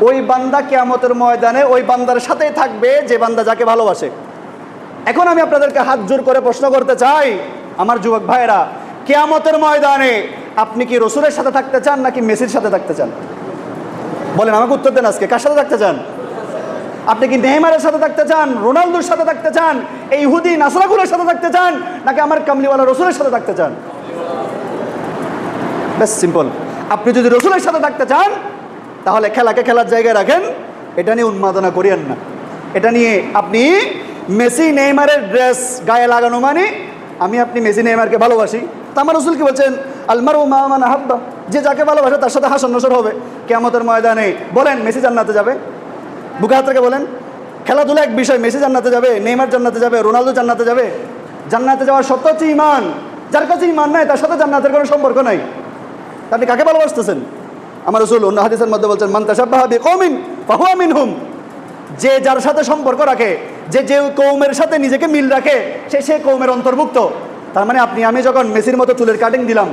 ওই বান্দা কিয়ামতের ময়দানে ওই বান্দার সাথেই থাকবে যে বান্দা যাকে ভালোবাসে। এখন আমি আপনাদেরকে হাত জোর করে প্রশ্ন করতে চাই, আমার যুবক ভাইয়েরা, কিয়ামতের ময়দানে আপনি কি রসুলের সাথে থাকতে চান নাকি মেসির সাথে থাকতে চান? বলেন, আমাকে উত্তর দেন। আজকে কার সাথে থাকতে চান? আপনি কি নেইমারের সাথে থাকতে চান, রোনালদোর সাথে থাকতে চান, এই ইহুদি নাসরাগুলোর সাথে থাকতে চান, নাকি আমার কামলিওয়ালা রসুলের সাথে থাকতে চান? বেশ সিম্পল। আপনি যদি রসুলের সাথে থাকতে চান তাহলে খেলাকে খেলার জায়গায় রাখেন, এটা নিয়ে উন্মাদনা করিয়েন না। এটা নিয়ে আপনি মেসি নেইমারের ড্রেস গায়ে লাগানো মানে আমি আপনি মেসি নেইমারকে ভালোবাসি, তা আমার রসুল কি বলছেন? আলমারু মা মান আহাব্বা, যে যাকে ভালোবাসে তার সাথে হাসন নসর হবে কিয়ামতের ময়দানে। বলেন মেসি জান্নাতে যাবে? বুকে হাত রেখে বলেন। খেলাধুলা এক বিষয়, মেসি জান্নাতে যাবে, নেইমার জান্নাতে যাবে, রোনালদো জান্নাতে যাবে? জান্নাতে যাওয়ার সত্য হচ্ছে ইমান। যার কাছে ইমান নাই তার সাথে জান্নাতের কোনো সম্পর্ক নাই। আপনি কাকে ভালোবাসতেছেন? আমার রাসূল অন্য হাদিসের মধ্যে বলছেন, মান তাশাব্বাহা বিকওমিন ফাহুয়া মিনহুম, যে যার সাথে সম্পর্ক রাখে, যে যে কওমের সাথে নিজেকে মিল রাখে, সে কওমের অন্তর্ভুক্ত। তার মানে আমি যখন মেসির মতো চুলের কাটিং দিলাম,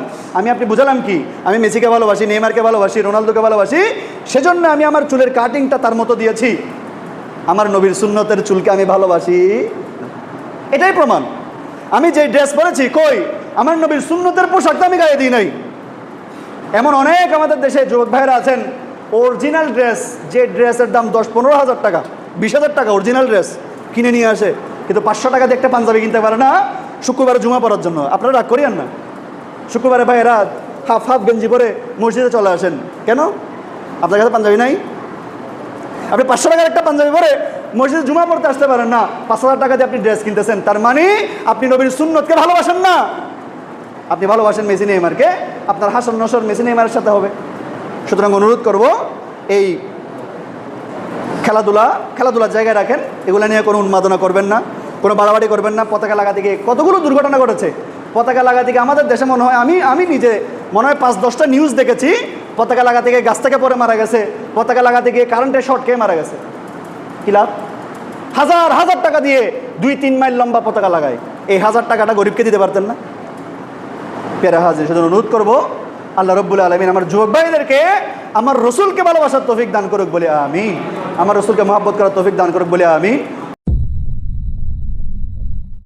আপনি বুঝালাম কি আমি মেসিকে ভালোবাসি, নেইমারকে ভালোবাসি, রোনালদোকে ভালোবাসি, সেজন্য আমি আমার চুলের কাটিংটা তার মতো দিয়েছি। আমার নবীর সুন্নতের চুলকে আমি ভালোবাসি, এটাই প্রমাণ। আমি যে ড্রেস পরেছি, কই আমার নবীর সুন্নতের পোশাকটা আমি গায়ে দিই নাই। এমন অনেক আমাদের দেশে যুবক ভাইরা আছেন, অরিজিনাল ড্রেস, যে ড্রেসের দাম 10-15 হাজার টাকা, 20,000 টাকা অরিজিনাল ড্রেস কিনে নিয়ে আসে, কিন্তু 500 টাকা দিয়ে একটা পাঞ্জাবি কিনতে পারে না শুক্রবারে জুমা পড়ার জন্য। আপনারা রাগ করিয়েন না। শুক্রবারে ভাইয়েরা হাফ গেঞ্জি পরে মসজিদে চলে আসেন, কেন? আপনার কাছে পাঞ্জাবি নাই? আপনি 500 টাকার একটা পাঞ্জাবি পরে মসজিদে জুমা পড়তে আসতে পারেন না, 5,000 টাকা দিয়ে আপনি ড্রেস কিনতেছেন। তার মানে আপনি নবীর সুন্নতকে ভালোবাসেন না, আপনি ভালোবাসেন মেসি নেইমারকে। আপনার হাসন নসর মেসি নেইমারের সাথে হবে। সুতরাং অনুরোধ করব, এই খেলাধুলার জায়গায় রাখেন, এগুলো নিয়ে কোনো উন্মাদনা করবেন না, কোনো বাড়াবাড়ি করবেন না। পতাকা লাগাতে গিয়ে কতগুলো দুর্ঘটনা ঘটেছে। পতাকা লাগাতে গিয়ে আমাদের দেশে মনে হয়, আমি নিজে মনে হয় 5-10টা নিউজ দেখেছি, পতাকা লাগাতে গিয়ে গাছ থেকে পরে মারা গেছে, পতাকা লাগাতে গিয়ে কারেন্টের শর্ট খেয়ে মারা গেছে। কি লাভ? হাজার হাজার টাকা দিয়ে 2-3 মাইল লম্বা পতাকা লাগায়, এই 1000 টাকাটা গরিবকে দিতে পারতেন না? প্যারা হাজির, শুধু অনুরোধ করবো আল্লাহ রব্বুল আলামিন আমার যুবক ভাইদেরকে আমার রসুলকে ভালোবাসার তৌফিক দান করুক বলে আমিন। আমার রসুলকে মহব্বত করার তৌফিক দান করুক বলে আমিন।